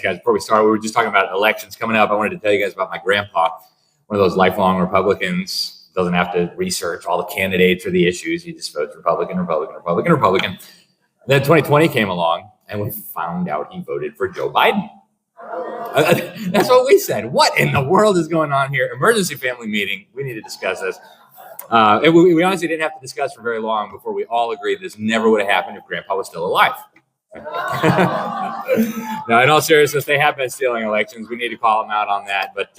guys, before we start, we were just talking about elections coming up. I wanted to tell you guys about my grandpa, one of those lifelong Republicans. Doesn't have to research all the candidates or the issues. He just votes Republican. And then 2020 came along, and we found out he voted for Joe Biden. That's what we said. What in the world is going on here? Emergency family meeting. We need to discuss this. And we honestly didn't have to discuss for very long before we all agreed this never would have happened if Grandpa was still alive. Now, in all seriousness, they have been stealing elections. We need to call them out on that. But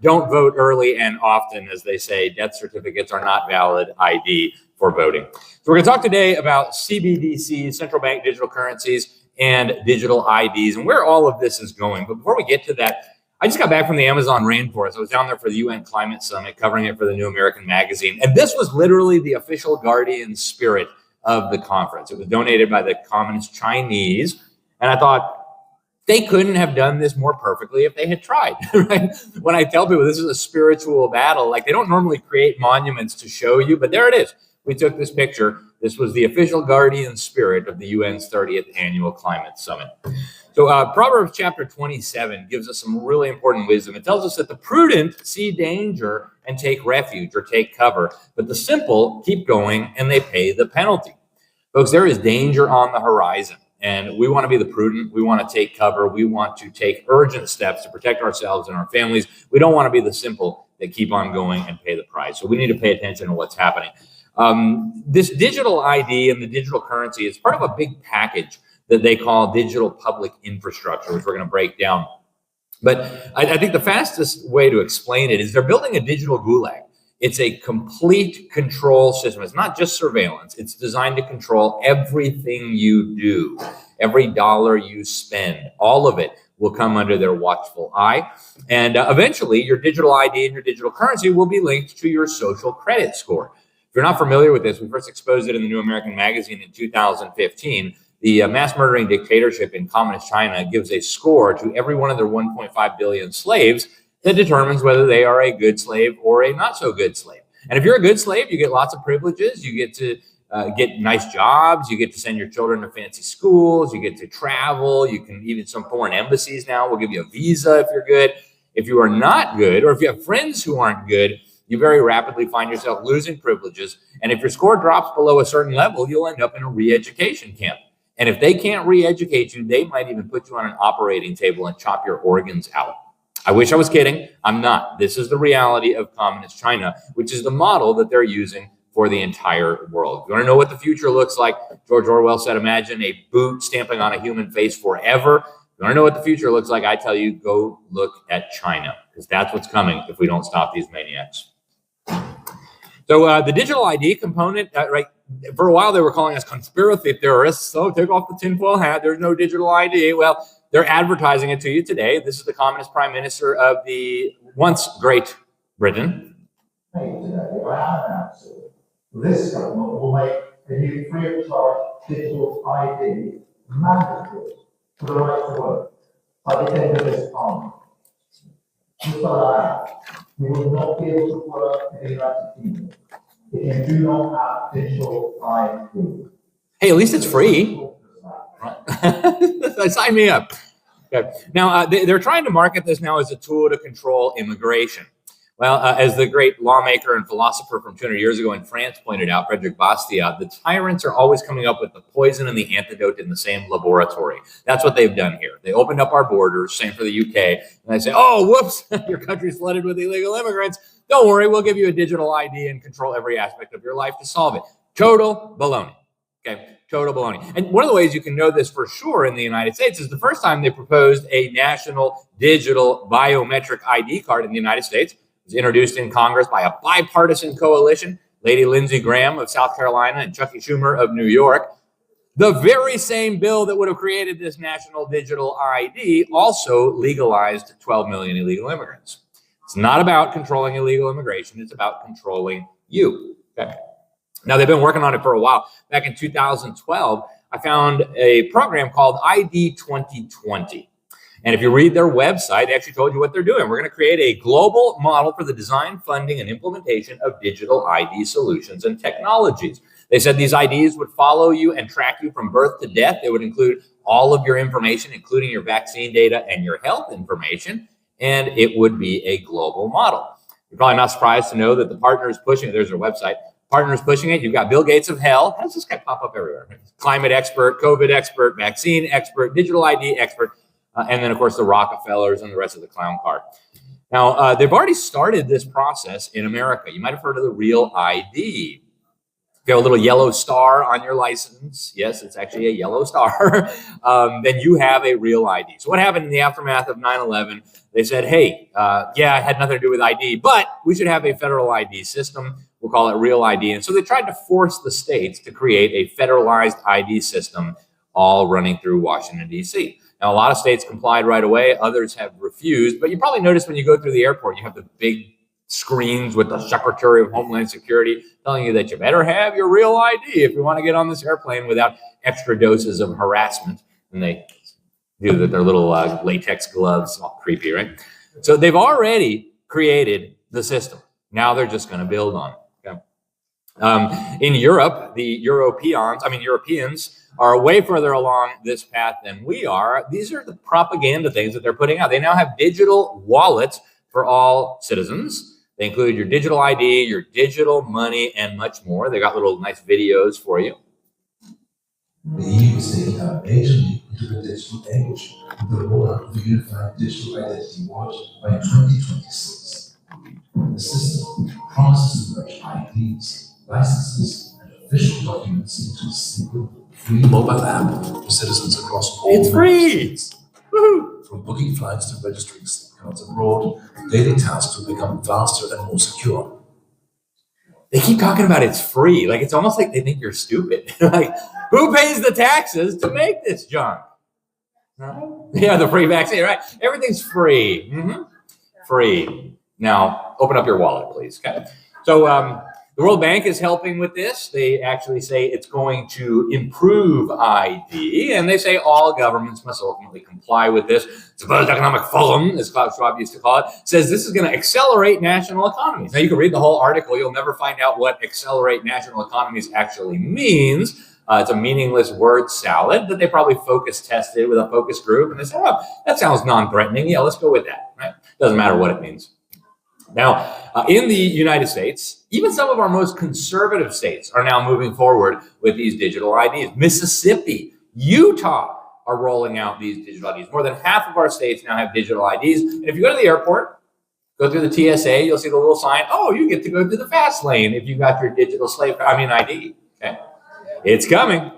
don't vote early and often. As they say, death certificates are not valid ID for voting. So we're going to talk today about CBDCs, central bank digital currencies, and digital IDs, and where all of this is going. But before we get to that, I just got back from the Amazon rainforest. I was down there for the UN Climate Summit, covering it for the New American Magazine. And this was literally the official guardian spirit of the conference. It was donated by the Communist Chinese. And I thought, they couldn't have done this more perfectly if they had tried, right? When I tell people this is a spiritual battle, like they don't normally create monuments to show you, but there it is. We took this picture. This was the official guardian spirit of the UN's 30th annual climate summit. So Proverbs chapter 27 gives us some really important wisdom. It tells us that the prudent see danger and take refuge or take cover, but the simple keep going and they pay the penalty. Folks, there is danger on the horizon, and we want to be the prudent. We want to take cover. We want to take urgent steps to protect ourselves and our families. We don't want to be the simple that keep on going and pay the price. So we need to pay attention to what's happening. This digital ID and the digital currency is part of a big package that they call digital public infrastructure, which we're going to break down. But I think the fastest way to explain it is they're building a digital Gulag. It's a complete control system. It's not just surveillance. It's designed to control everything you do, every dollar you spend, all of it will come under their watchful eye. And eventually, your digital ID and your digital currency will be linked to your social credit score. If you're not familiar with this, we first exposed it in the New American Magazine in 2015. The mass murdering dictatorship in Communist China gives a score to every one of their 1.5 billion slaves that determines whether they are a good slave or a not so good slave. And if you're a good slave, you get lots of privileges. You get to get nice jobs. You get to send your children to fancy schools. You get to travel. You can even, some foreign embassies now will give you a visa if you're good. If you are not good, or if you have friends who aren't good, you very rapidly find yourself losing privileges. And if your score drops below a certain level, you'll end up in a re-education camp. And if they can't re-educate you, they might even put you on an operating table and chop your organs out. I wish I was kidding. I'm not. This is the reality of Communist China, which is the model that they're using for the entire world. If you want to know what the future looks like, George Orwell said, imagine a boot stamping on a human face forever. If you want to know what the future looks like, I tell you, go look at China, because that's what's coming if we don't stop these maniacs. So the digital ID component, right? For a while, they were calling us conspiracy theorists. So take off the tinfoil hat. There's no digital ID. Well, they're advertising it to you today. This is the Communist Prime Minister of the once great Britain. This government will make a new free of charge digital ID mandatory for the right to work by the end of this parliament. You will not be able to work in the United Kingdom if you do not have digital ID. Hey, at least it's free. Sign me up. Okay. Now, they're trying to market this now as a tool to control immigration. Well, as the great lawmaker and philosopher from 200 years ago in France pointed out, Frederick Bastiat, the tyrants are always coming up with the poison and the antidote in the same laboratory. That's what they've done here. They opened up our borders, same for the UK, and they say, oh, whoops, your country's flooded with illegal immigrants. Don't worry, we'll give you a digital ID and control every aspect of your life to solve it. Total baloney. Okay, total baloney. And one of the ways you can know this for sure in the United States is the first time they proposed a national digital biometric ID card in the United States. Was introduced in Congress by a bipartisan coalition, Lady Lindsey Graham of South Carolina and Chucky Schumer of New York. The very same bill that would have created this national digital ID also legalized 12 million illegal immigrants. It's not about controlling illegal immigration. It's about controlling you. Okay. Now, they've been working on it for a while. Back in 2012, I found a program called ID 2020. And if you read their website, they actually told you what they're doing. We're going to create a global model for the design, funding, and implementation of digital ID solutions and technologies. They said these IDs would follow you and track you from birth to death. They would include all of your information, including your vaccine data and your health information, and it would be a global model. You're probably not surprised to know that the partners pushing it, there's their website, partners pushing it. You've got Bill Gates of hell. How does this guy pop up everywhere? Climate expert, COVID expert, vaccine expert, digital ID expert, and then, of course, the Rockefellers and the rest of the clown card. Now, they've already started this process in America. You might have heard of the Real ID. If you have a little yellow star on your license, yes, it's actually a yellow star, then you have a real ID. So what happened in the aftermath of 9/11? They said, hey, yeah, it had nothing to do with ID, but we should have a federal ID system. We'll call it Real ID. And so they tried to force the states to create a federalized ID system, all running through Washington, D.C. Now, a lot of states complied right away. Others have refused. But you probably noticed when you go through the airport, you have the big screens with the Secretary of Homeland Security telling you that you better have your real ID if you want to get on this airplane without extra doses of harassment. And they do that, their little latex gloves, all creepy, right? So they've already created the system. Now they're just going to build on it. Okay? In Europe, the Europeans are way further along this path than we are. These are the propaganda things that they're putting out. They now have digital wallets for all citizens. They include your digital ID, your digital money, and much more. They got little nice videos for you. The EU is taking a major leap into the digital age with the rollout of the Unified Digital Identity Wallet by 2026. The system promises to merge IDs, licenses, and official documents into a single free mobile app for citizens across all It's free! Woohoo! From booking flights to registering SIM cards abroad, daily tasks will become faster and more secure. They keep talking about it's free. Like, it's almost like they think you're stupid. Like, who pays the taxes to make this junk? Right? Yeah, the free vaccine, right? Everything's free. Free. Now, open up your wallet, please. Okay. So the World Bank is helping with this. They actually say it's going to improve ID, and they say all governments must ultimately comply with this. The World Economic Forum, as Klaus Schwab used to call it, says this is going to accelerate national economies. Now, you can read the whole article. You'll never find out what accelerate national economies actually means. It's a meaningless word salad that they probably focus tested with a focus group, and they said, oh, that sounds non-threatening. Yeah, let's go with that. Right? Doesn't matter what it means. Now, in the United States, even some of our most conservative states are now moving forward with these digital IDs. Mississippi, Utah are rolling out these digital IDs. More than half of our states now have digital IDs. And if you go to the airport, go through the TSA, you'll see the little sign, oh, you get to go through the fast lane if you got your digital ID. Okay. It's coming.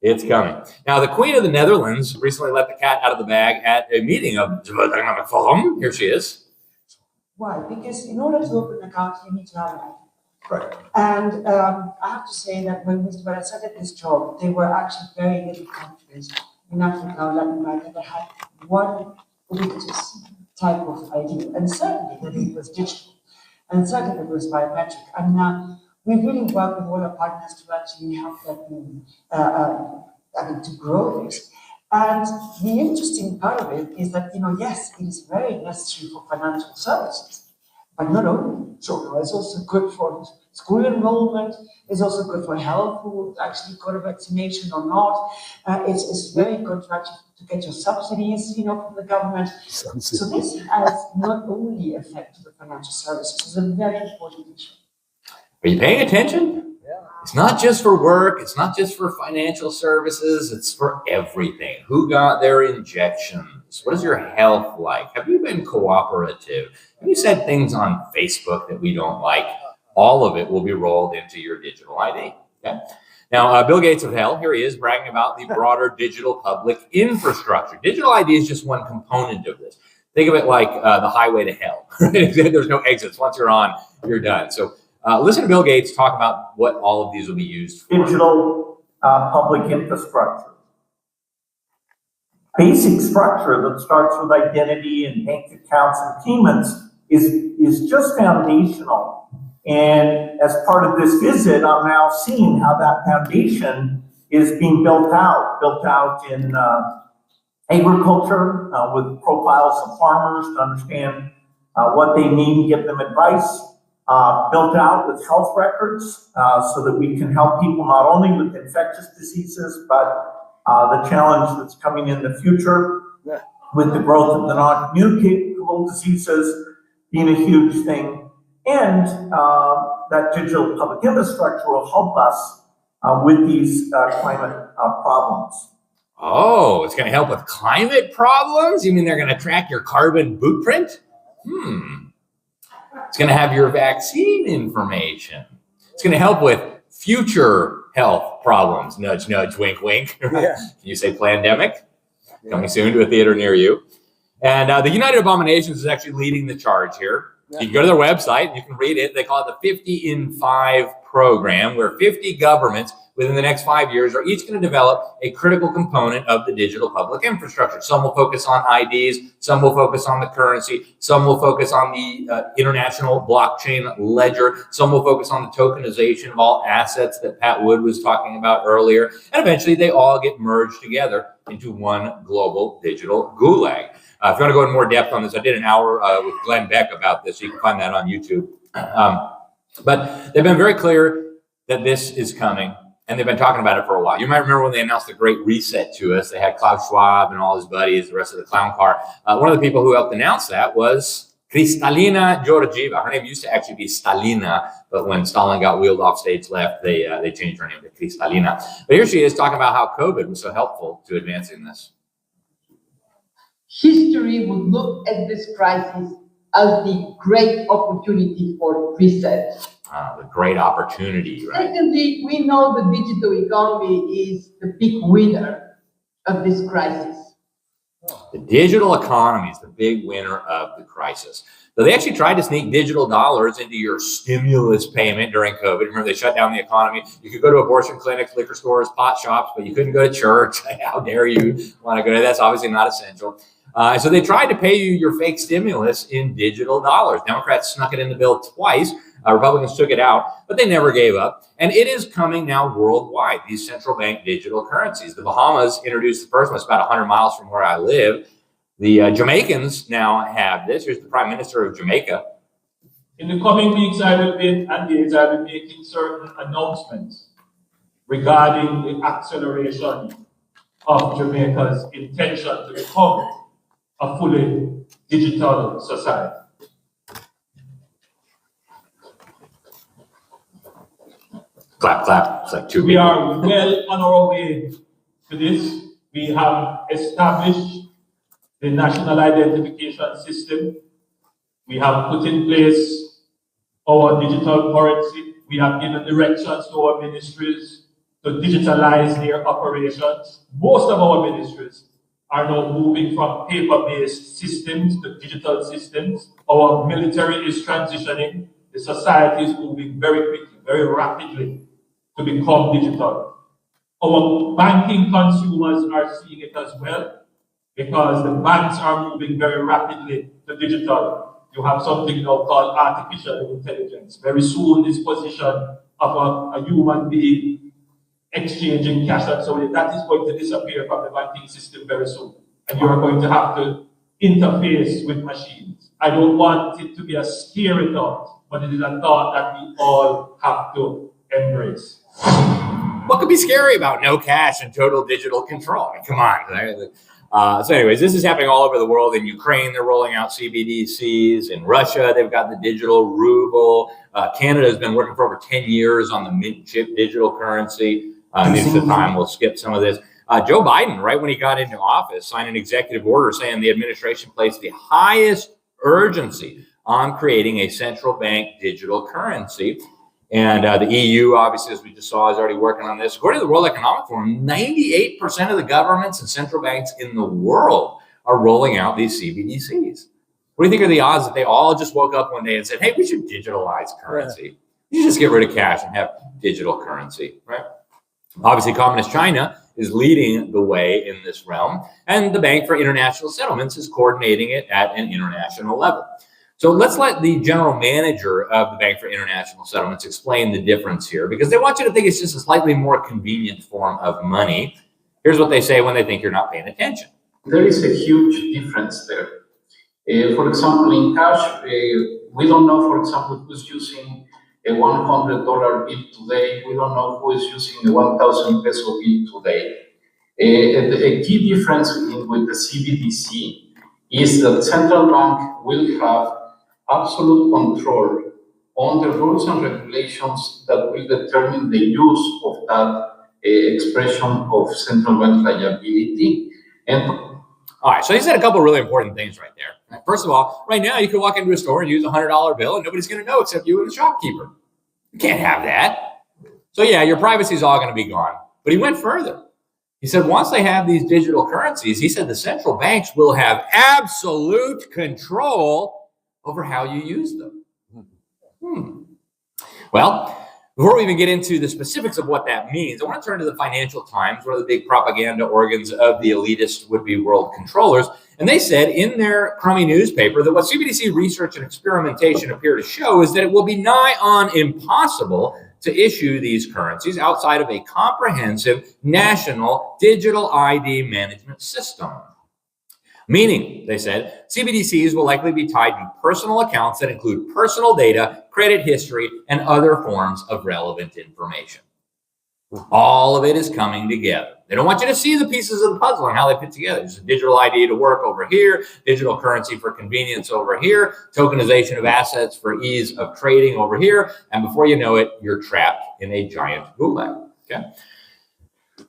It's coming. Now, the Queen of the Netherlands recently let the cat out of the bag at a meeting of the World Economic Forum. Here she is. Why? Because in order to open an account, you need to have an ID. Right. And I have to say that when I started this job, there were actually very little countries in Africa or Latin America that had one ubiquitous type of ID. And certainly it was digital. And certainly it was biometric. And we really work with all our partners to actually help them to grow this. And the interesting part of it is that, yes, it is very necessary for financial services, but not only. So it's also good for school enrollment, it's also good for health, who actually got a vaccination or not. It's very good to get your subsidies, from the government. So this has not only effect to the financial services, it's a very important issue. Are you paying attention? It's not just for work. It's not just for financial services. It's for everything. Who got their injections? What is your health like? Have you been cooperative? Have you said things on Facebook that we don't like? All of it will be rolled into your digital ID. Okay. Now, Bill Gates of hell, here he is bragging about the broader digital public infrastructure. Digital ID is just one component of this. Think of it like the highway to hell. There's no exits. Once you're on, you're done. So listen to Bill Gates talk about what all of these will be used for. Digital public infrastructure. Basic structure that starts with identity and bank accounts and payments is just foundational. And as part of this visit, I'm now seeing how that foundation is being built out in agriculture with profiles of farmers to understand what they need, give them advice. Built out with health records so that we can help people not only with infectious diseases, but the challenge that's coming in the future with the growth of the non-communicable diseases being a huge thing, and that digital public infrastructure will help us with these climate problems. Oh, it's going to help with climate problems? You mean they're going to track your carbon footprint? It's going to have your vaccine information. It's going to help with future health problems. Nudge, nudge, wink, wink. Yeah. Can you say pandemic? Coming soon to a theater near you. And the United Abominations is actually leading the charge here. You can go to their website and you can read it. They call it the 50 in 5 program, where 50 governments within the next 5 years are each going to develop a critical component of the digital public infrastructure. Some will focus on IDs, some will focus on the currency, some will focus on the international blockchain ledger, some will focus on the tokenization of all assets that Pat Wood was talking about earlier, and eventually they all get merged together into one global digital gulag. If you want to go in more depth on this, I did an hour with Glenn Beck about this. You can find that on YouTube. But they've been very clear that this is coming, and they've been talking about it for a while. You might remember when they announced the Great Reset to us. They had Klaus Schwab and all his buddies, the rest of the clown car. One of the people who helped announce that was Kristalina Georgieva. Her name used to actually be Stalina, but when Stalin got wheeled off stage left, they changed her name to Kristalina. But here she is talking about how COVID was so helpful to advancing this. History would look at this crisis as the great opportunity for reset. The great opportunity, right? Secondly, we know the digital economy is the big winner of this crisis. The digital economy is the big winner of the crisis. So they actually tried to sneak digital dollars into your stimulus payment during COVID. Remember, they shut down the economy. You could go to abortion clinics, liquor stores, pot shops, but you couldn't go to church. How dare you want to go to that? That's obviously not essential. So they tried to pay you your fake stimulus in digital dollars. Democrats snuck it in the bill twice. Republicans took it out, but they never gave up. And it is coming now worldwide, these central bank digital currencies. The Bahamas introduced the first one. It's about 100 miles from where I live. The Jamaicans now have this. Here's the Prime Minister of Jamaica. In the coming weeks and days, I will be making certain announcements regarding the acceleration of Jamaica's intention to become a fully digital society. Clap, clap. It's like two We people. are well on our way to this. We have established the national identification system. We have put in place our digital currency. We have given directions to our ministries to digitalize their operations. Most of our ministries are now moving from paper-based systems to digital systems. Our military is transitioning. The society is moving very quickly, very rapidly to become digital. Our banking consumers are seeing it as well, because the banks are moving very rapidly to digital. You have something now called artificial intelligence. Very soon, this position of a human being exchanging cash and so on, that is going to disappear from the banking system very soon. And you are going to have to interface with machines. I don't want it to be a scary thought, but it is a thought that we all have to embrace. What could be scary about no cash and total digital control? I mean, come on. So anyways, this is happening all over the world. In Ukraine, they're rolling out CBDCs. In Russia, they've got the digital ruble. Canada has been working for over 10 years on the mid-chip digital currency. Maybe the time we'll skip some of this. Joe Biden, right when he got into office, signed an executive order saying the administration placed the highest urgency on creating a central bank digital currency. And the EU, obviously, as we just saw, is already working on this. According to the World Economic Forum, 98% of the governments and central banks in the world are rolling out these CBDCs. What do you think are the odds that they all just woke up one day and said, hey, we should digitalize currency? You should just get rid of cash and have digital currency, right? Obviously, Communist China is leading the way in this realm, and the Bank for International Settlements is coordinating it at an international level. So let's let the general manager of the Bank for International Settlements explain the difference here, because they want you to think it's just a slightly more convenient form of money. Here's what they say when they think you're not paying attention. There is a huge difference there. For example, in cash, we don't know, for example, who's using a $100 bill today. We don't know who is using a 1,000 peso bill today. A key difference with the CBDC is that central bank will have absolute control on the rules and regulations that will determine the use of that expression of central bank liability. And all right, so he said a couple of really important things right there. First of all, right now you can walk into a store and use a $100 bill and nobody's going to know except you and the shopkeeper. You can't have that. So yeah, your privacy is all going to be gone. But he went further. He said once they have these digital currencies, he said the central banks will have absolute control over how you use them. Well, before we even get into the specifics of what that means, I want to turn to the Financial Times, one of the big propaganda organs of the elitist would-be world controllers. And they said in their crummy newspaper that what CBDC research and experimentation appear to show is that it will be nigh on impossible to issue these currencies outside of a comprehensive national digital ID management system. Meaning, they said, CBDCs will likely be tied to personal accounts that include personal data, credit history, and other forms of relevant information. All of it is coming together. They don't want you to see the pieces of the puzzle and how they fit together. There's a digital ID to work over here, digital currency for convenience over here, tokenization of assets for ease of trading over here, and before you know it, you're trapped in a giant gulag. Okay?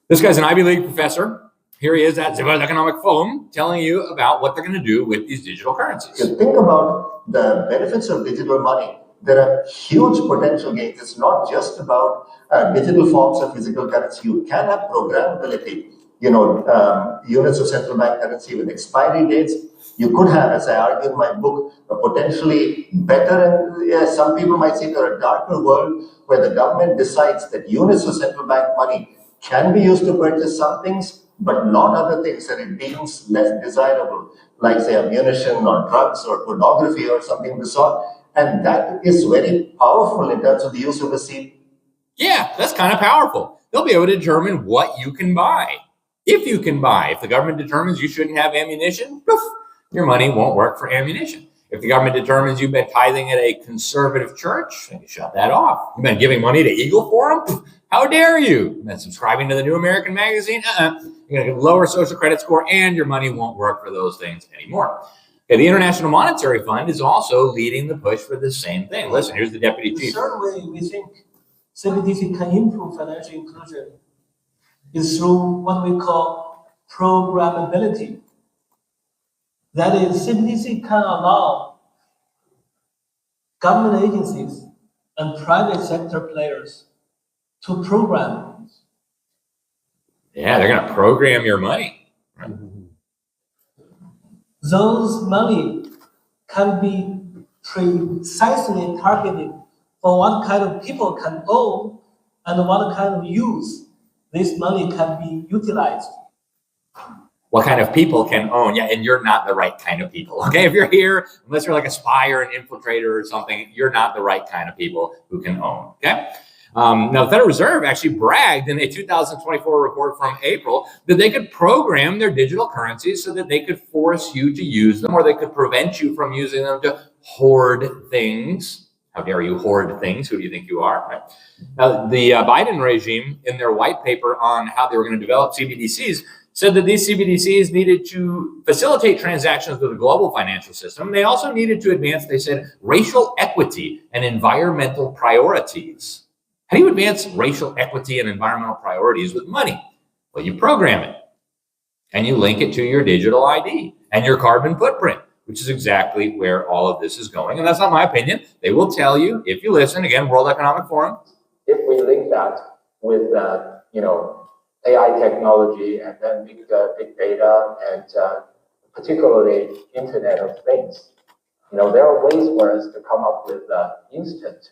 This guy's an Ivy League professor. Here he is at the World Economic Forum telling you about what they're going to do with these digital currencies. You think about the benefits of digital money. There are huge potential gains. It's not just about digital forms of physical currency. You can have programmability, units of central bank currency with expiry dates. You could have, as I argue in my book, a potentially better, and some people might say there a darker world where the government decides that units of central bank money can be used to purchase some things, but not other things that it deems less desirable, like say ammunition or drugs or pornography or something of the sort. And that is very powerful in terms of the use of a seed. Yeah, that's kind of powerful. They'll be able to determine what you can buy. If you can buy, if the government determines you shouldn't have ammunition, poof, your money won't work for ammunition. If the government determines you've been tithing at a conservative church, then you shut that off. You've been giving money to Eagle Forum? Poof, how dare you? You've been subscribing to the New American Magazine? You're going to get a lower social credit score and your money won't work for those things anymore. Okay, the International Monetary Fund is also leading the push for the same thing. Listen, here's the deputy chief. The third way we think CBDC can improve financial inclusion is through what we call programmability. That is, CBDC can allow government agencies and private sector players to program. Yeah, they're going to program your money. Right? Those money can be precisely targeted for what kind of people can own and what kind of use this money can be utilized. What kind of people can own? Yeah, and you're not the right kind of people. Okay, if you're here, unless you're like a spy or an infiltrator or something, you're not the right kind of people who can own. Okay. Now, the Federal Reserve actually bragged in a 2024 report from April that they could program their digital currencies so that they could force you to use them, or they could prevent you from using them to hoard things. How dare you hoard things? Who do you think you are? Right? Now, the Biden regime, in their white paper on how they were going to develop CBDCs, said that these CBDCs needed to facilitate transactions with the global financial system. They also needed to advance, they said, racial equity and environmental priorities. How do you advance racial equity and environmental priorities with money? Well, you program it and you link it to your digital ID and your carbon footprint, which is exactly where all of this is going. And that's not my opinion. They will tell you, if you listen, again, World Economic Forum. If we link that with, AI technology and then big data and particularly Internet of Things, there are ways for us to come up with instant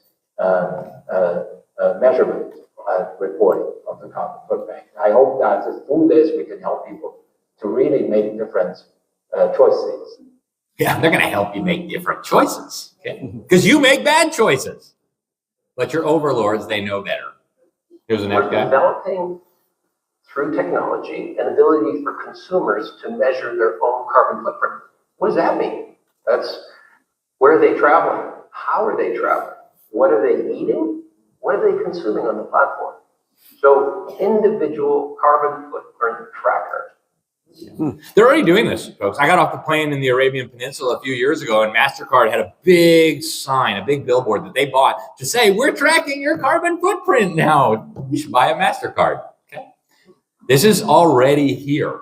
measurement and reporting of the carbon footprint. I hope that through this we can help people to really make different choices. Yeah, they're going to help you make different choices, because you make bad choices, but your overlords, they know better. Here's the next guy. Developing through technology an ability for consumers to measure their own carbon footprint. What does that mean? That's where are they traveling? How are they traveling? What are they eating? What are they consuming on the platform? So individual carbon footprint tracker. They're already doing this, folks. I got off the plane in the Arabian Peninsula a few years ago, and MasterCard had a big sign, a big billboard that they bought to say, we're tracking your carbon footprint now. You should buy a MasterCard. Okay. This is already here.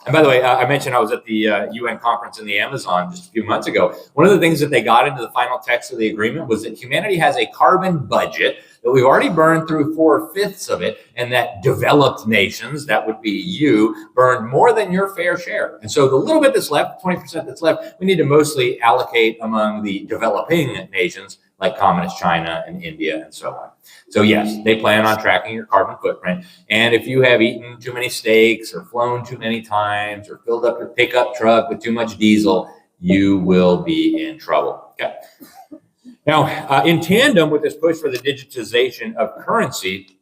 And by the way, I mentioned I was at the UN conference in the Amazon just a few months ago. One of the things that they got into the final text of the agreement was that humanity has a carbon budget that we've already burned through 4/5 of it, and that developed nations, that would be you, burned more than your fair share. And so the little bit that's left, 20% that's left, we need to mostly allocate among the developing nations like communist China and India and so on. So yes, they plan on tracking your carbon footprint. And if you have eaten too many steaks or flown too many times or filled up your pickup truck with too much diesel, you will be in trouble. Okay. Now, in tandem with this push for the digitization of currency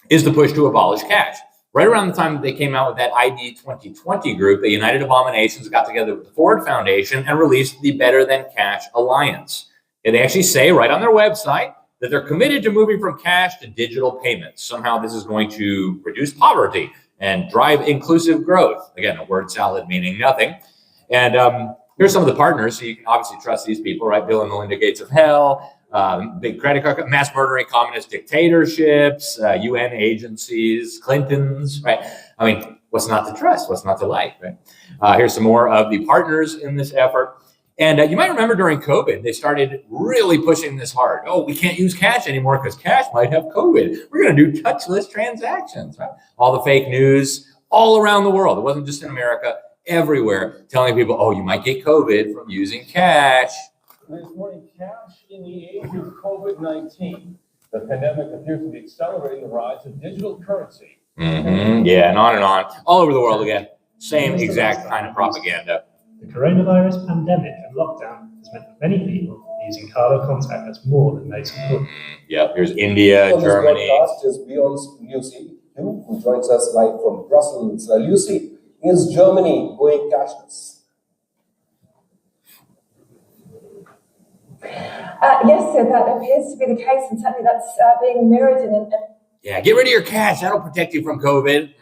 is the push to abolish cash. Right around the time that they came out with that ID 2020 group, the United Abominations got together with the Ford Foundation and released the Better Than Cash Alliance. And they actually say right on their website that they're committed to moving from cash to digital payments. Somehow this is going to reduce poverty and drive inclusive growth. Again, a word salad meaning nothing. And here's some of the partners. So you can obviously trust these people, right? Bill and Melinda Gates of Hell, big credit card, mass murdering communist dictatorships, UN agencies, Clintons, right? I mean, what's not to trust? What's not to like, right? Here's some more of the partners in this effort. And you might remember during COVID, they started really pushing this hard. Oh, we can't use cash anymore because cash might have COVID. We're going to do touchless transactions, right? All the fake news all around the world. It wasn't just in America, everywhere, telling people, oh, you might get COVID from using cash. This morning, cash in the age of COVID-19. The pandemic appears to be accelerating the rise of digital currency. Yeah, and on, all over the world again. Same exact kind of propaganda. The coronavirus pandemic and lockdown has meant that many people are using card or contactless more than they support. Yeah, here's India, Germany. This broadcast is beyond Lucy, who joins us live from Brussels. Lucy, is Germany going cashless? Yes, sir, that appears to be the case, and certainly that's being mirrored in. Yeah, get rid of your cash. That'll protect you from COVID.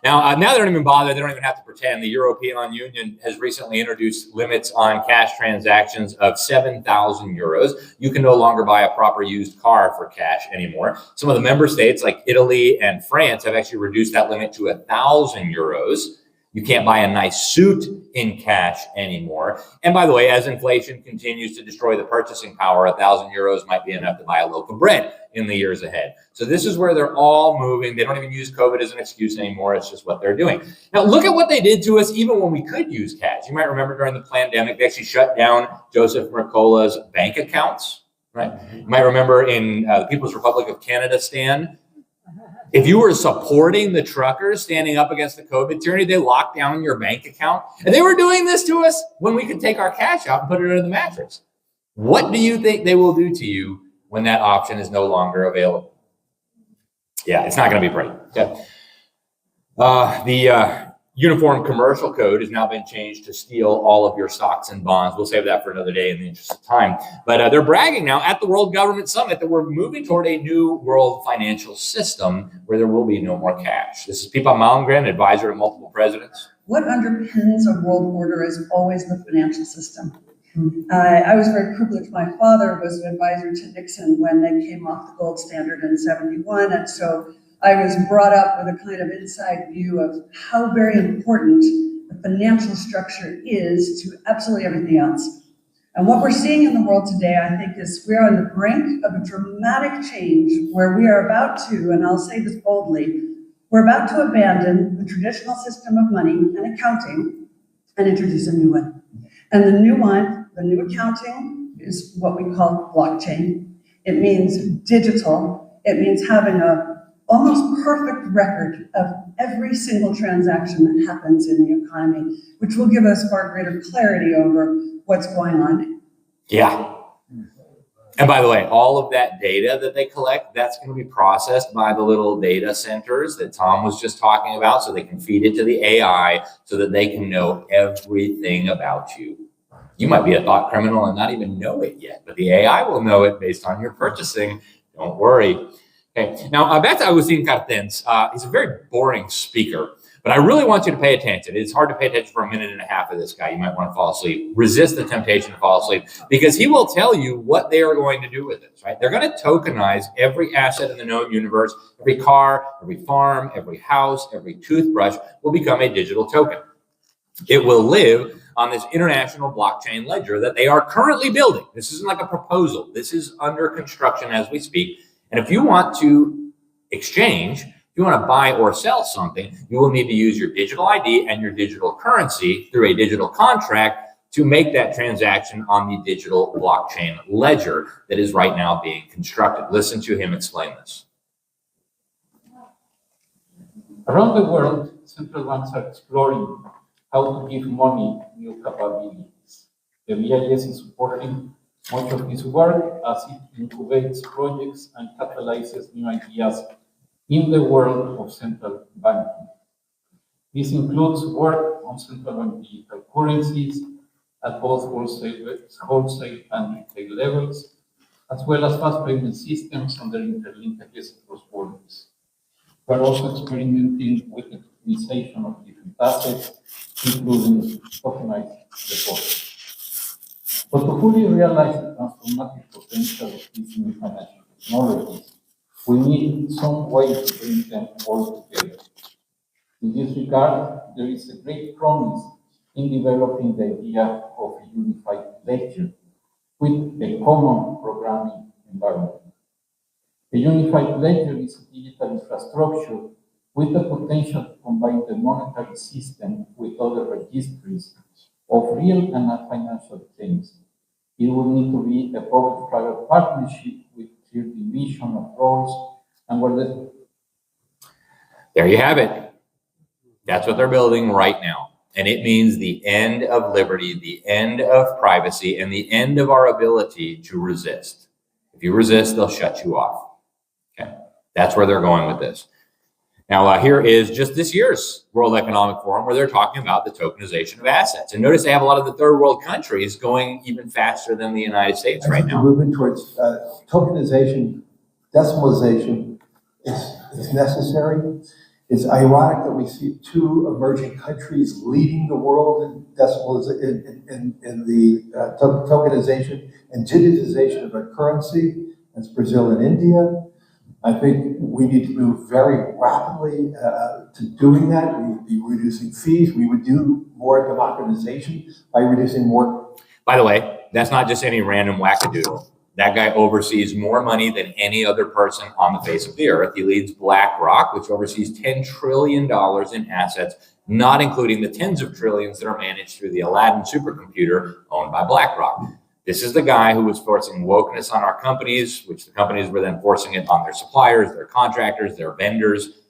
Now they don't even bother. They don't even have to pretend. The European Union has recently introduced limits on cash transactions of 7,000 euros. You can no longer buy a proper used car for cash anymore. Some of the member states like Italy and France have actually reduced that limit to 1,000 euros. You can't buy a nice suit in cash anymore. And by the way, as inflation continues to destroy the purchasing power, 1,000 euros might be enough to buy a loaf of bread in the years ahead. So this is where they're all moving. They don't even use COVID as an excuse anymore. It's just what they're doing. Now, look at what they did to us even when we could use cash. You might remember during the pandemic, they actually shut down Joseph Mercola's bank accounts, right? You might remember in the People's Republic of Canada, Stan, if you were supporting the truckers standing up against the COVID tyranny, they locked down your bank account. And they were doing this to us when we could take our cash out and put it under the mattress. What do you think they will do to you when that option is no longer available? Yeah, it's not going to be pretty. Okay. The Uniform Commercial Code has now been changed to steal all of your stocks and bonds. We'll save that for another day in the interest of time. But they're bragging now at the World Government Summit that we're moving toward a new world financial system where there will be no more cash. This is Pippa Malmgren, advisor to multiple presidents. What underpins a world order is always the financial system. I was very privileged. My father was an advisor to Nixon when they came off the gold standard in '71. And so I was brought up with a kind of inside view of how very important the financial structure is to absolutely everything else. And what we're seeing in the world today, I think, is we're on the brink of a dramatic change where we are about to, and I'll say this boldly, we're about to abandon the traditional system of money and accounting and introduce a new one. And the new one, the new accounting, is what we call blockchain. It means digital. It means having a almost perfect record of every single transaction that happens in the economy, which will give us far greater clarity over what's going on. Yeah. And by the way, all of that data that they collect, that's going to be processed by the little data centers that Tom was just talking about, so they can feed it to the AI so that they can know everything about you. You might be a thought criminal and not even know it yet, but the AI will know it based on your purchasing. Don't worry. Okay, now back to Agustin Cartens. He's a very boring speaker, but I really want you to pay attention. It's hard to pay attention for a minute and a half of this guy. You might want to fall asleep. Resist the temptation to fall asleep because he will tell you what they are going to do with this, right? They're going to tokenize every asset in the known universe. Every car, every farm, every house, every toothbrush will become a digital token. It will live on this international blockchain ledger that they are currently building. This isn't like a proposal. This is under construction as we speak. And if you want to exchange, if you want to buy or sell something, you will need to use your digital ID and your digital currency through a digital contract to make that transaction on the digital blockchain ledger that is right now being constructed. Listen to him explain this. Around the world, central banks are exploring how to give money new capabilities. The BIS is supporting much of this work as it incubates projects and catalyzes new ideas in the world of central banking. This includes work on central bank digital currencies at both wholesale and retail levels, as well as fast payment systems and their interlinkages across borders. We're also experimenting with the tokenization of different assets, including tokenized deposits. But to fully realize the transformative potential of these new financial technologies, we need some way to bring them all together. In this regard, there is a great promise in developing the idea of a unified ledger with a common programming environment. A unified ledger is a digital infrastructure with the potential to combine the monetary system with other registries of real and non-financial things. It will need to be a public-private partnership with clear division of roles and where the... There you have it. That's what they're building right now. And it means the end of liberty, the end of privacy, and the end of our ability to resist. If you resist, they'll shut you off. Okay, that's where they're going with this. Now, here is just this year's World Economic Forum where they're talking about the tokenization of assets. And notice they have a lot of the third world countries going even faster than the United States right now. Moving towards tokenization, decimalization is necessary. It's ironic that we see two emerging countries leading the world in the tokenization and digitization of our currency. That's Brazil and India. I think we need to move very rapidly to doing that. We would be reducing fees. We would do more democratization by reducing more. By the way, that's not just any random wackadoodle. That guy oversees more money than any other person on the face of the earth. He leads BlackRock, which oversees $10 trillion in assets, not including the tens of trillions that are managed through the Aladdin supercomputer owned by BlackRock. This is the guy who was forcing wokeness on our companies, which the companies were then forcing it on their suppliers, their contractors, their vendors.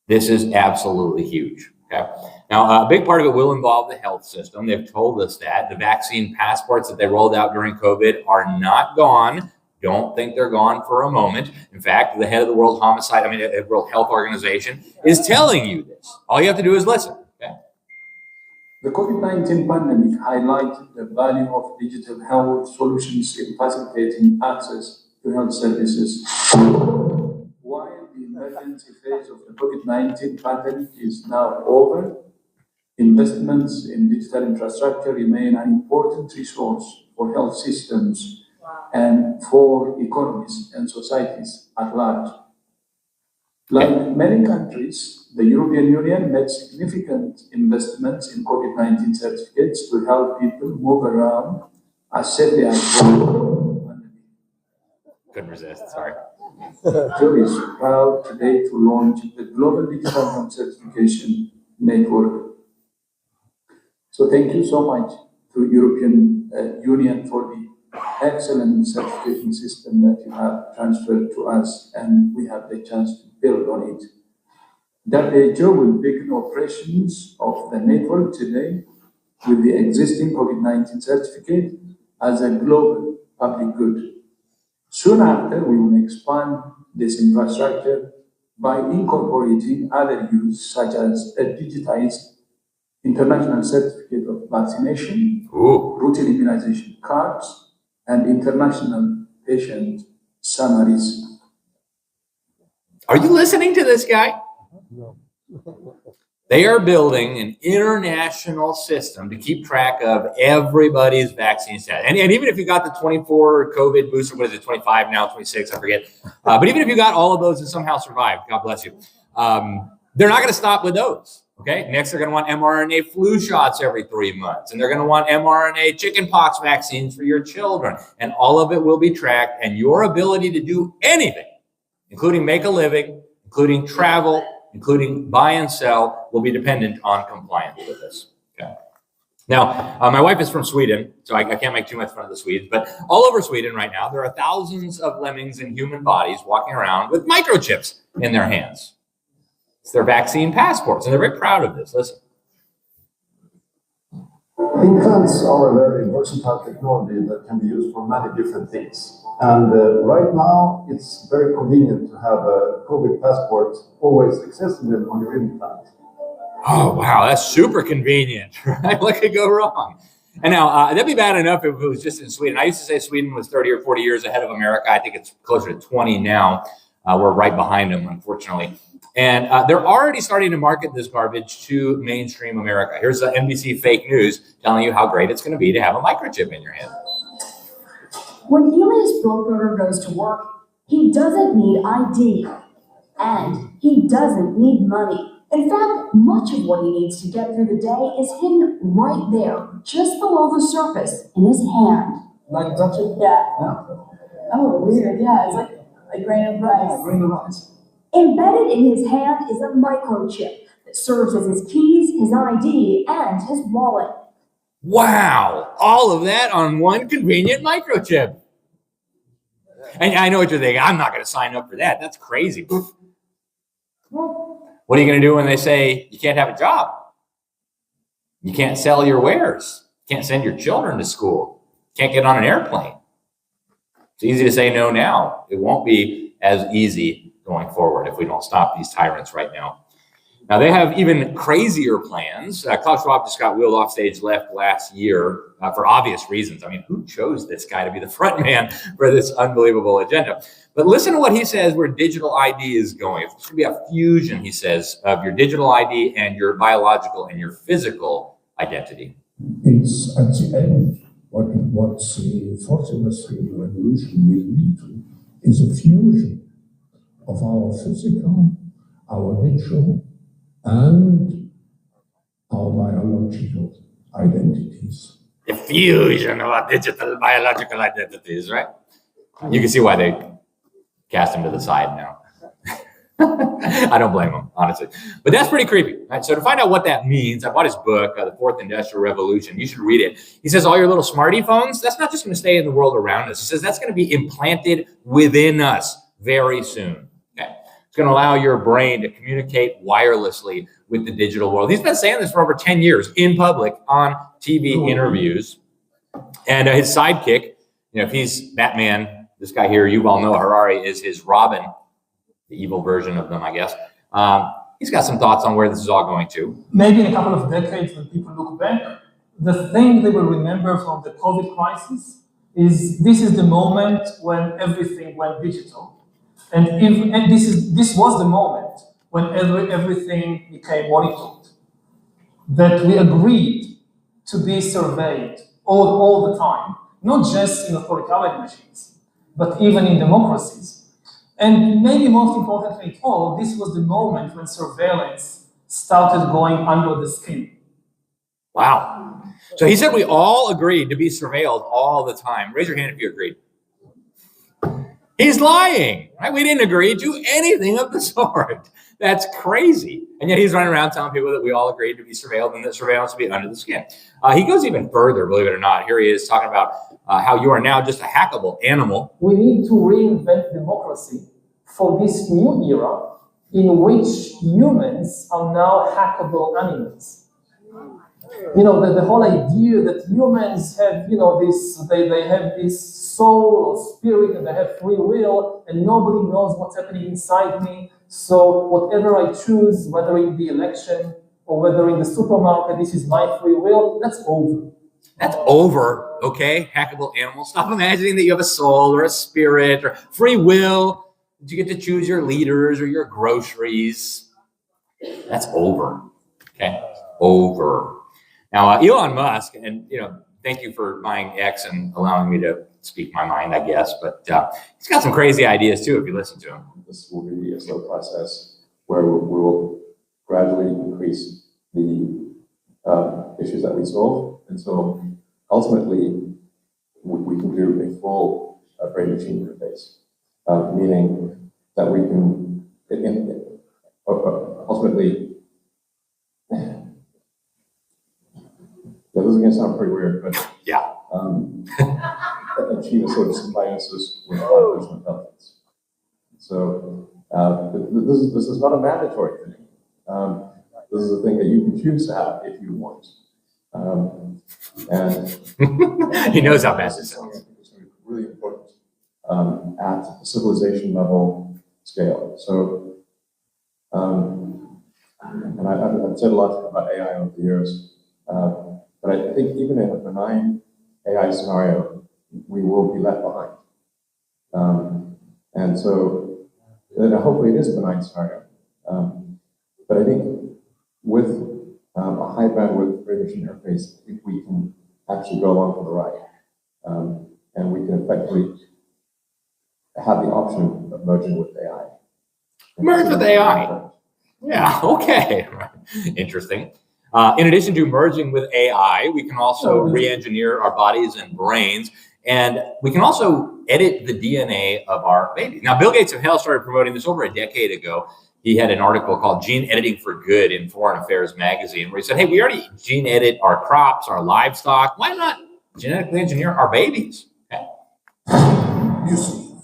This is absolutely huge. Okay. Now, a big part of it will involve the health system. They've told us that. The vaccine passports that they rolled out during COVID are not gone. Don't think they're gone for a moment. In fact, the head of the World Health Organization is telling you this. All you have to do is listen. Okay? The COVID-19 pandemic highlighted the value of digital health solutions in facilitating access to health services. While the emergency phase of the COVID-19 pandemic is now over, investments in digital infrastructure remain an important resource for health systems and for economies and societies at large. Like many countries, the European Union made significant investments in COVID-19 certificates to help people move around as safely as possible. Couldn't resist, sorry. Joe is proud today to launch the Global Digital Health Certification Network. So thank you so much to European Union for the excellent certification system that you have transferred to us, and we have the chance to build on it. WHO will begin operations of the network today with the existing COVID-19 certificate as a global public good. Soon after, we will expand this infrastructure by incorporating other use such as a digitized international certificate of vaccination, routine immunization cards, and international patient summaries. Are you listening to this guy? They are building an international system to keep track of everybody's vaccine status. And even if you got the 24 COVID booster, what is it, 25 now, 26, I forget. But even if you got all of those and somehow survived, God bless you, they're not going to stop with those. Okay. Next, they're going to want mRNA flu shots every 3 months. And they're going to want mRNA chickenpox vaccines for your children. And all of it will be tracked. And your ability to do anything, including make a living, including travel, including buy and sell, will be dependent on compliance with this. Okay. Now, my wife is from Sweden, so I can't make too much fun of the Swedes, but all over Sweden right now, there are thousands of lemmings in human bodies walking around with microchips in their hands. It's their vaccine passports, and they're very proud of this. Listen. Implants are a very versatile technology that can be used for many different things. And right now, it's very convenient to have a COVID passport always accessible on your implant. Oh, wow, that's super convenient, right? What could go wrong? And now, that'd be bad enough if it was just in Sweden. I used to say Sweden was 30 or 40 years ahead of America. I think it's closer to 20 now. We're right behind them, unfortunately. And they're already starting to market this garbage to mainstream America. Here's the NBC fake news telling you how great it's going to be to have a microchip in your hand. When Elias Brooker goes to work, he doesn't need ID, and he doesn't need money. In fact, much of what he needs to get through the day is hidden right there, just below the surface, in his hand. Like touch it? Yeah. Oh, weird. Yeah, it's like a grain of rice. Yeah, grain of rice. Embedded in his hand is a microchip that serves as his keys, his ID, and his wallet. Wow, all of that on one convenient microchip. And I know what you're thinking. I'm not going to sign up for that. That's crazy. What are you going to do when they say you can't have a job? You can't sell your wares. You can't send your children to school. You can't get on an airplane. It's easy to say no now. It won't be as easy going forward if we don't stop these tyrants right now. Now, they have even crazier plans. Klaus Schwab just got wheeled off stage left last year for obvious reasons. I mean, who chose this guy to be the front man for this unbelievable agenda? But listen to what he says where digital ID is going. It's going to be a fusion, he says, of your digital ID and your biological and your physical identity. It's at the end, what the fourth industrial revolution will lead to is a fusion of our physical, our digital, and our biological identities. The fusion of our digital biological identities, right? You can see why they cast him to the side now. I don't blame him, honestly. But that's pretty creepy. Right? So to find out what that means, I bought his book, The Fourth Industrial Revolution. You should read it. He says all your little smarty phones, that's not just going to stay in the world around us. He says that's going to be implanted within us very soon. Okay? It's going to allow your brain to communicate wirelessly with the digital world. He's been saying this for over 10 years in public on TV interviews. And his sidekick, if he's Batman, this guy here, Yuval Noah Harari, is his Robin, the evil version of them, I guess. He's got some thoughts on where this is all going to. Maybe in a couple of decades, when people look back, the thing they will remember from the COVID crisis is this is the moment when everything went digital. And this was the moment when everything became monitored. That we agreed to be surveyed all the time, not just in authoritarian regimes, but even in democracies. And maybe most importantly of all, this was the moment when surveillance started going under the skin. Wow. So he said we all agreed to be surveilled all the time. Raise your hand if you agreed. He's lying, right? We didn't agree to anything of the sort. That's crazy. And yet he's running around telling people that we all agreed to be surveilled and that surveillance would be under the skin. He goes even further, believe it or not. Here he is talking about how you are now just a hackable animal. We need to reinvent democracy for this new era in which humans are now hackable animals. You know, the whole idea that humans have, they have this soul or spirit and they have free will and nobody knows what's happening inside me. So whatever I choose, whether in the election or whether in the supermarket, this is my free will, that's over. That's over, okay? Hackable animal. Stop imagining that you have a soul or a spirit or free will. Did you get to choose your leaders or your groceries? That's over. Okay, over. Now, Elon Musk, and thank you for buying X and allowing me to speak my mind, I guess. But he's got some crazy ideas too, if you listen to him. This will be a slow process where we will gradually increase the issues that we solve. And so ultimately, we can do a full brain machine interface, meaning that we can ultimately, this is going to sound pretty weird, but yeah, achieve a sort of symbiosis with artificial intelligence. So this is not a mandatory thing. This is a thing that you can choose to have if you want. And he knows how bad this sounds. It's really important at the civilization level scale. So, and I've said a lot about AI over the years, but I think even in a benign AI scenario, we will be left behind. And so, hopefully it is a benign scenario. But I think with a high bandwidth brain machine interface, I think we can actually go along for the ride. And we can effectively have the option of merging with AI. Merge with AI. Yeah, okay. Interesting. In addition to merging with AI, we can also re-engineer our bodies and brains, and we can also edit the DNA of our babies. Now, Bill Gates of Hell started promoting this over a decade ago. He had an article called Gene Editing for Good in Foreign Affairs magazine, where he said, hey, we already gene edit our crops, our livestock. Why not genetically engineer our babies? Okay. You see,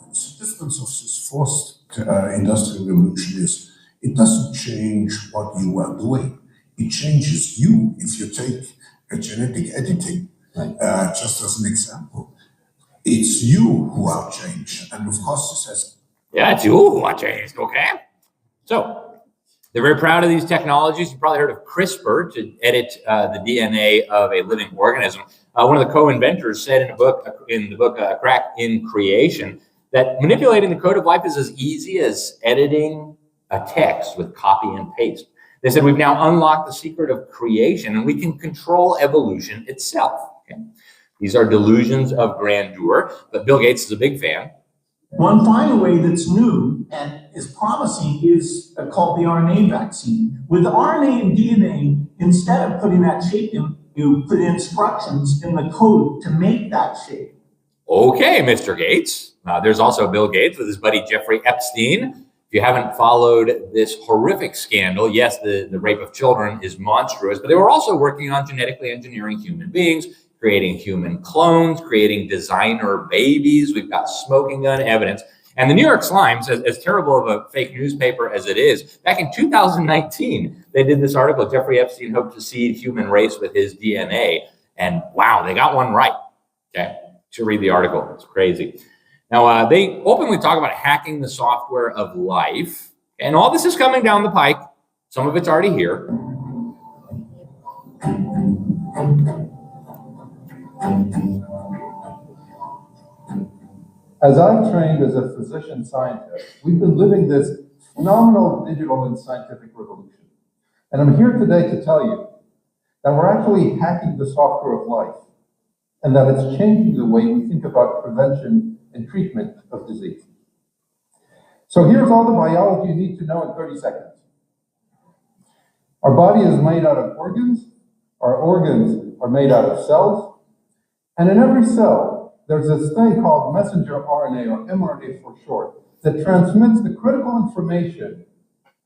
the difference of this forced industrial revolution is it doesn't change what you are doing. It changes you. If you take a genetic editing, just as an example, it's you who are changed. And of course, this has... Yeah, it's you who are changed, okay? So, they're very proud of these technologies. You probably heard of CRISPR to edit the DNA of a living organism. One of the co-inventors said in the book A Crack in Creation, that manipulating the code of life is as easy as editing a text with copy and paste. They said we've now unlocked the secret of creation and we can control evolution itself. Okay? These are delusions of grandeur, but Bill Gates is a big fan. One final way that's new and is promising is called the RNA vaccine. With RNA and DNA, instead of putting that shape in, you put instructions in the code to make that shape. Okay, Mr. Gates. There's also Bill Gates with his buddy Jeffrey Epstein. If you haven't followed this horrific scandal, yes, the rape of children is monstrous, but they were also working on genetically engineering human beings, creating human clones, creating designer babies. We've got smoking gun evidence. And the New York Slimes, as terrible of a fake newspaper as it is, back in 2019, they did this article, Jeffrey Epstein hoped to seed human race with his DNA. And wow, they got one right. Okay, you should read the article. It's crazy. Now, they openly talk about hacking the software of life. And all this is coming down the pike. Some of it's already here. As I've trained as a physician scientist, we've been living this phenomenal digital and scientific revolution. And I'm here today to tell you that we're actually hacking the software of life and that it's changing the way we think about prevention and treatment of disease. So here's all the biology you need to know in 30 seconds. Our body is made out of organs. Our organs are made out of cells. And in every cell, there's this thing called messenger RNA, or mRNA for short, that transmits the critical information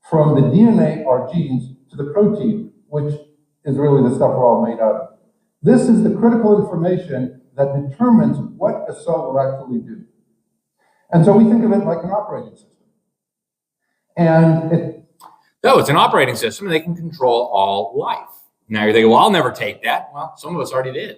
from the DNA, our genes, to the protein, which is really the stuff we're all made out of. This is the critical information that determines what a cell will actually do. And so we think of it like an operating system. And it's an operating system, and they can control all life. Now you're thinking, well, I'll never take that. Well, some of us already did.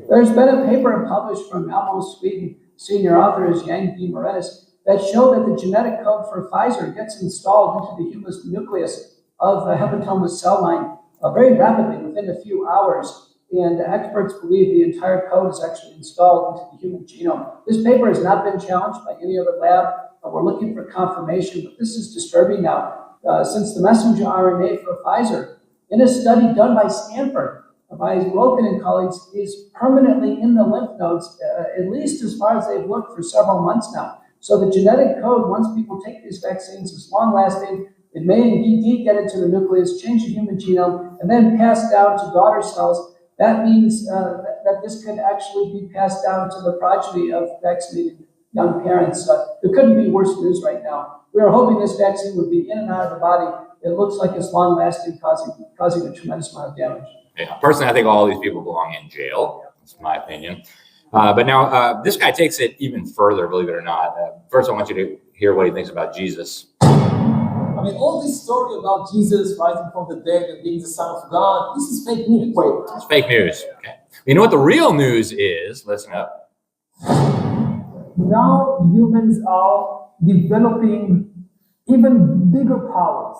There's been a paper published from Malmo, Sweden, senior author is Yang D. Moretis, that showed that the genetic code for Pfizer gets installed into the humus nucleus of the hepatomas cell line very rapidly, within a few hours. and experts believe the entire code is actually installed into the human genome. This paper has not been challenged by any other lab. We're looking for confirmation, but this is disturbing now. Since the messenger RNA for Pfizer, in a study done by Stanford, by Wilkin and colleagues, is permanently in the lymph nodes, at least as far as they've looked for several months now. So the genetic code, once people take these vaccines, is long-lasting. It may indeed get into the nucleus, change the human genome, and then pass down to daughter cells. That means that this could actually be passed down to the progeny of vaccinated young parents. It couldn't be worse news right now. We are hoping this vaccine would be in and out of the body. It looks like it's long-lasting, causing a tremendous amount of damage. Yeah, personally, I think all these people belong in jail. That's my opinion. But now this guy takes it even further, believe it or not. First, I want you to hear what he thinks about Jesus. I mean, all this story about Jesus rising from the dead and being the Son of God, this is fake news. Wait, it's fake news. Okay. You know what the real news is? Listen up. Now humans are developing even bigger powers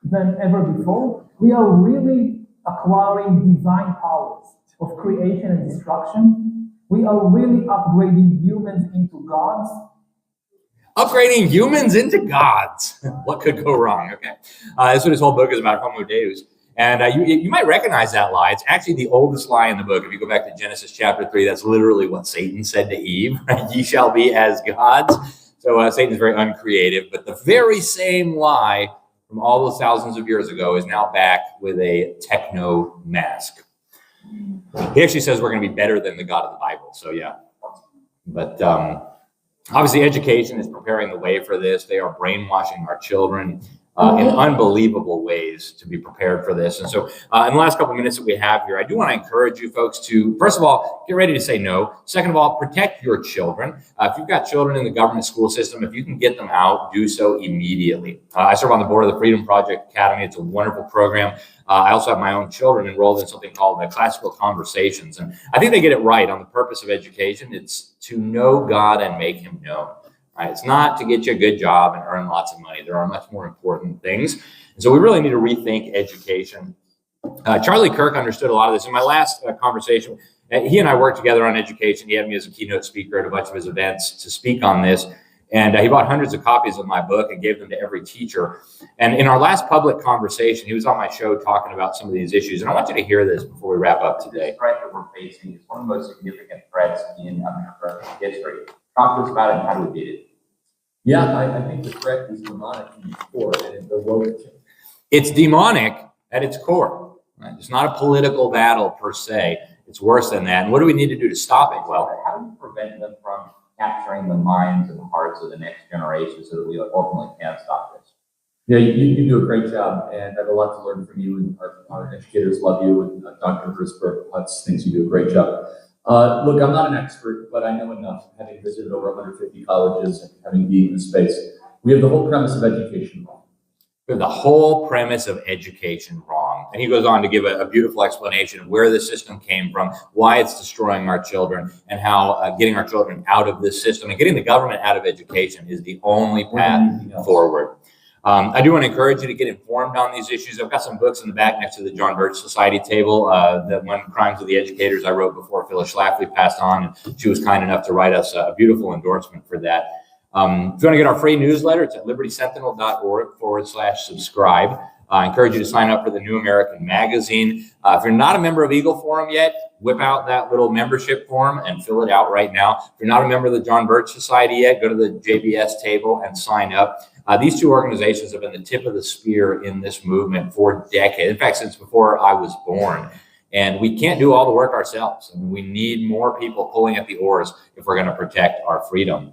than ever before. We are really acquiring divine powers of creation and destruction. We are really upgrading humans into gods. Upgrading humans into gods. What could go wrong? Okay. That's what his whole book is about, Homo Deus. And you might recognize that lie. It's actually the oldest lie in the book. If you go back to Genesis chapter 3, that's literally what Satan said to Eve. Ye shall be as gods. So Satan is very uncreative. But the very same lie from all those thousands of years ago is now back with a techno mask. He actually says we're going to be better than the God of the Bible. So yeah. But obviously education is preparing the way for this. They are brainwashing our children in unbelievable ways to be prepared for this. And so in the last couple of minutes that we have here, I do want to encourage you folks to, first of all, get ready to say no. Second of all, protect your children. If you've got children in the government school system, if you can get them out, do so immediately. I serve on the board of the Freedom Project Academy. It's a wonderful program. I also have my own children enrolled in something called the Classical Conversations. And I think they get it right on the purpose of education. It's to know God and make him known. Right? It's not to get you a good job and earn lots of money. There are much more important things. And so we really need to rethink education. Charlie Kirk understood a lot of this. In my last conversation, he and I worked together on education. He had me as a keynote speaker at a bunch of his events to speak on this. And he bought hundreds of copies of my book and gave them to every teacher. And in our last public conversation, he was on my show talking about some of these issues. And I want you to hear this before we wrap up today. The threat that we're facing is one of the most significant threats in American history. Talk to us about it and how do we beat it? Yeah, I think the threat is demonic in its core, and the woke. It's demonic at its core. Right? It's not a political battle per se. It's worse than that. And what do we need to do to stop it? Well, how do we prevent them from capturing the minds and the hearts of the next generation so that we ultimately can stop this? Yeah, you do a great job, and I have a lot to learn from you, and our educators love you, and Dr. Herzberg Hutz thinks you do a great job. Look, I'm not an expert, but I know enough, having visited over 150 colleges and having been in the space. We have the whole premise of education wrong. We have the whole premise of education wrong. And he goes on to give a beautiful explanation of where the system came from, why it's destroying our children, and how getting our children out of this system and getting the government out of education is the only path forward. I do want to encourage you to get informed on these issues. I've got some books in the back next to the John Birch Society table. The one, Crimes of the Educators, I wrote before Phyllis Schlafly passed on, and she was kind enough to write us a beautiful endorsement for that. If you want to get our free newsletter, it's at libertysentinel.org/subscribe. I encourage you to sign up for the New American Magazine. If you're not a member of Eagle Forum yet, whip out that little membership form and fill it out right now. If you're not a member of the John Birch Society yet, go to the JBS table and sign up. These two organizations have been the tip of the spear in this movement for decades. In fact, since before I was born. And we can't do all the work ourselves. I mean, we need more people pulling at the oars if we're going to protect our freedom.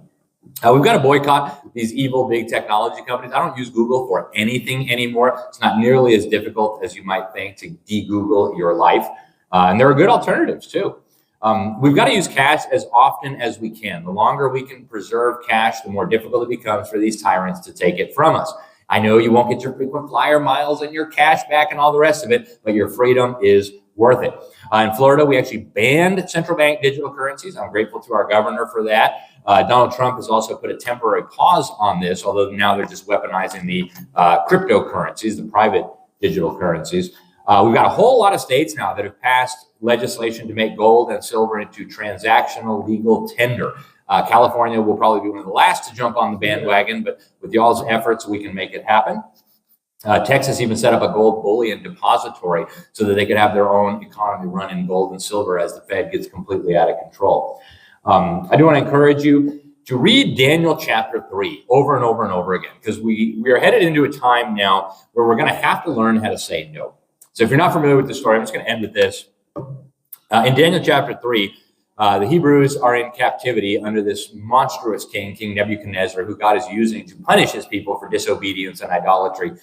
We've got to boycott these evil big technology companies. I don't use Google for anything anymore. It's not nearly as difficult as you might think to de-Google your life. And there are good alternatives too. We've got to use cash as often as we can. The longer we can preserve cash, the more difficult it becomes for these tyrants to take it from us. I know you won't get your frequent flyer miles and your cash back and all the rest of it, but your freedom is worth it. In Florida, we actually banned central bank digital currencies. I'm grateful to our governor for that. Donald Trump has also put a temporary pause on this, although now they're just weaponizing the cryptocurrencies, the private digital currencies. We've got a whole lot of states now that have passed legislation to make gold and silver into transactional legal tender. California will probably be one of the last to jump on the bandwagon, but with y'all's efforts, we can make it happen. Texas even set up a gold bullion depository so that they could have their own economy run in gold and silver as the Fed gets completely out of control. I do want to encourage you to read Daniel chapter 3 over and over and over again, because we are headed into a time now where we're going to have to learn how to say no. So if you're not familiar with the story, I'm just going to end with this. In Daniel chapter 3, the Hebrews are in captivity under this monstrous king, King Nebuchadnezzar, who God is using to punish his people for disobedience and idolatry.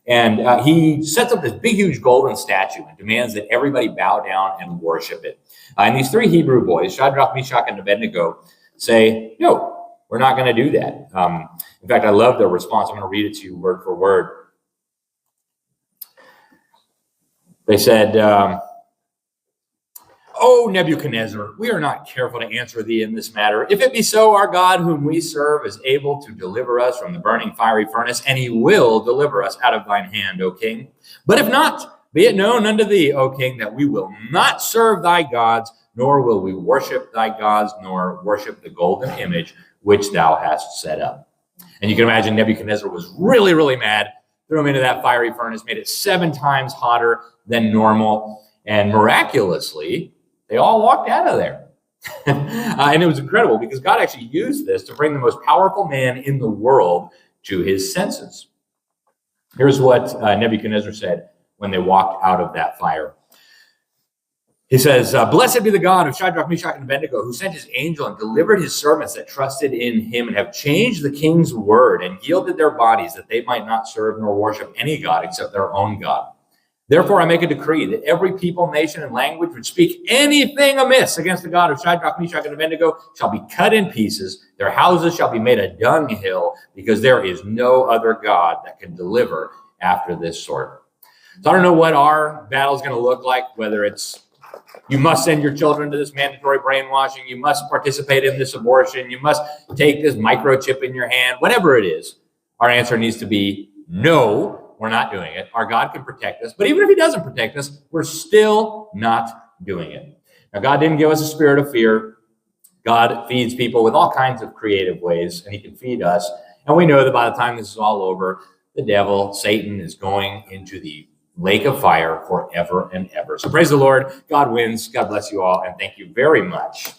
And he sets up this big, huge golden statue and demands that everybody bow down and worship it. And these three Hebrew boys, Shadrach, Meshach, and Abednego, say, no, we're not going to do that. In fact, I love their response. I'm going to read it to you word for word. They said, "O Nebuchadnezzar, we are not careful to answer thee in this matter. If it be so, our God whom we serve is able to deliver us from the burning fiery furnace, and he will deliver us out of thine hand, O king. But if not, be it known unto thee, O king, that we will not serve thy gods, nor will we worship thy gods, nor worship the golden image which thou hast set up." And you can imagine Nebuchadnezzar was really, really mad, threw him into that fiery furnace, made it 7 times hotter than normal, and miraculously, they all walked out of there. And it was incredible because God actually used this to bring the most powerful man in the world to his senses. Here's what Nebuchadnezzar said when they walked out of that fire. He says, "Blessed be the God of Shadrach, Meshach, and Abednego, who sent his angel and delivered his servants that trusted in him and have changed the king's word and yielded their bodies that they might not serve nor worship any God except their own God. Therefore, I make a decree that every people, nation, and language which speak anything amiss against the God of Shadrach, Meshach, and Abednego shall be cut in pieces. Their houses shall be made a dunghill, because there is no other God that can deliver after this sort." So I don't know what our battle is going to look like, whether it's you must send your children to this mandatory brainwashing, you must participate in this abortion, you must take this microchip in your hand, whatever it is. Our answer needs to be no. We're not doing it. Our God can protect us. But even if he doesn't protect us, we're still not doing it. Now, God didn't give us a spirit of fear. God feeds people with all kinds of creative ways, and he can feed us. And we know that by the time this is all over, the devil, Satan, is going into the lake of fire forever and ever. So praise the Lord. God wins. God bless you all. And thank you very much